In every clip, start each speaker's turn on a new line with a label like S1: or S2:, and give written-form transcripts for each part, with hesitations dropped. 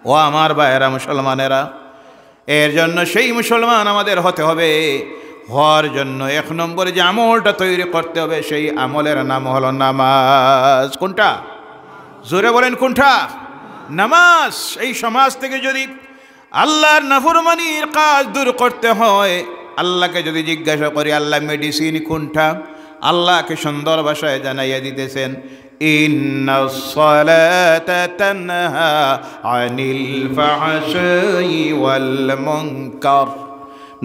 S1: ও আমার ভাইয়েরা মুসলমানেরা, এর জন্য সেই মুসলমান আমাদের হতে হবে। হওয়ার জন্য 1 নম্বরে যে আমলটা তৈরি করতে হবে, সেই আমলের নাম হলো নামাজ। কোনটা? জোরে বলেন কোনটা? নামাজ। এই সমাজ থেকে যদি আল্লাহর নাফরমানির কাজ দূর করতে হয়, আল্লাহকে যদি জিজ্ঞাসা করি আল্লাহ মেডিসিন কোনটা, আল্লাহকে সুন্দর ভাষায় জানাইয়া দিতেছেন, ইন্নাস সালাতা তানহা আনিল ফাহশাই ওয়াল মুনকার।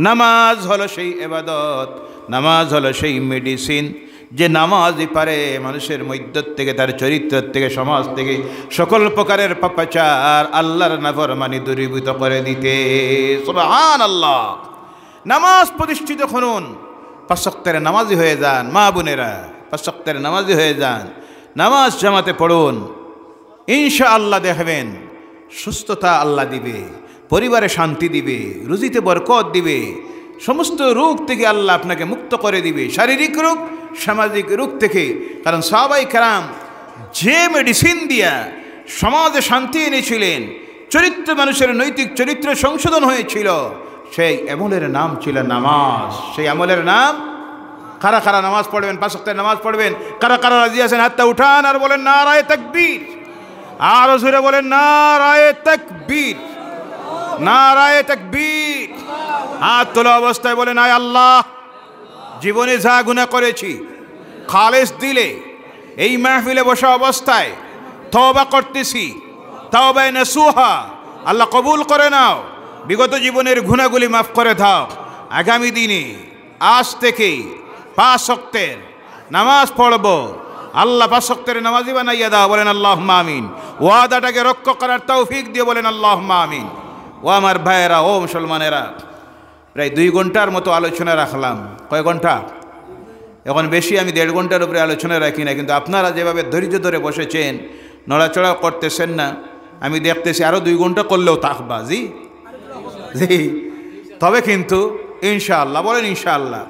S1: নামাজ হলো সেই ইবাদত, নামাজ হলো সেই মেডিসিন, যে নামাজই পারে মানুষের মধ্য থেকে, তার চরিত্র থেকে, সমাজ থেকে সকল প্রকারের পাপাচার, আল্লাহর নাফরমানি দূরীভূত করে দিতে। সুবহানাল্লাহ। নামাজ প্রতিষ্ঠিত করুন, 5 ওয়াক্তের নামাজি হয়ে যান। মা বোনেরা, 5 ওয়াক্তের নামাজি হয়ে যান, নামাজ জামাতে পড়ুন। ইনশাআল্লাহ দেখবেন সুস্থতা আল্লাহ দিবে, পরিবারে শান্তি দিবে, রুজিতে বরকত দিবে, সমস্ত রোগ থেকে আল্লাহ আপনাকে মুক্ত করে দিবে, শারীরিক রোগ, সামাজিক রোগ থেকে। কারণ সাহাবায়ে কেরাম যে মেডিসিন দিয়া সমাজে শান্তি এনেছিলেন, চরিত্র, মানুষের নৈতিক চরিত্র সংশোধন হয়েছিল, সেই আমলের নাম ছিল নামাজ। সেই আমলের নাম, কারা কারা নামাজ পড়বেন, 5 ওয়াক্তের নামাজ পড়বেন, কারা কারা রাজি আছেন? হাতটা উঠান আর বলেন নারায়ে তাকবীর। আর জোরে বলেন নারায়ে তাকবীর, নারায়ে তাকবীর। হাত তোলা অবস্থায় বলেন, আয় আল্লাহ, জীবনে যা গুনাহ করেছি খালেস দিলে এই মাহফিলে বসা অবস্থায় তওবা করতেছি, তাওবায়ে নাসুহা, আল্লাহ কবুল করে নাও। বিগত জীবনের গুনাহগুলি মাফ করে দাও। আগামী দিনে আজ থেকে 5 ওয়াক্তের নামাজ পড়ব, আল্লাহ 5 ওয়াক্তের নামাজি বানাইয়া দাও। বলেন আল্লাহুম্মা আমিন। ওয়াদাটাকে রক্ষা করার তৌফিক দিয়ে বলেন আল্লাহুম্মা আমিন। ও আমার ভাইয়েরা, ও মুসলমানেরা, প্রায় 2 ঘন্টার মতো আলোচনা রাখলাম। কয় ঘন্টা? এখন বেশি আমি 1.5 ঘন্টার উপরে আলোচনা রাখি না, কিন্তু আপনারা যেভাবে ধৈর্য ধরে বসেছেন, নড়াচড়া করতেছেন না, আমি দেখতেছি আরও 2 ঘন্টা করলেও থাকবা। জি জি, তবে কিন্তু ইনশাআল্লাহ, বলেন ইনশাআল্লাহ।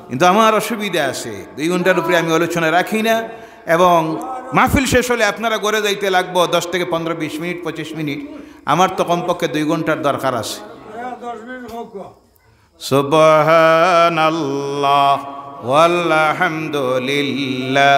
S1: কিন্তু আমার অসুবিধা আছে, 2 ঘন্টার উপরে আমি আলোচনা রাখি না, এবং মাহফিল শেষ হলে আপনারা গড়ে যাইতে লাগবো 10 থেকে 15, 20 মিনিট, 25 মিনিট। আমার তো কমপক্ষে 2 ঘন্টার দরকার আছে। সুবহানাল্লাহ ওয়ালহামদুলিল্লাহ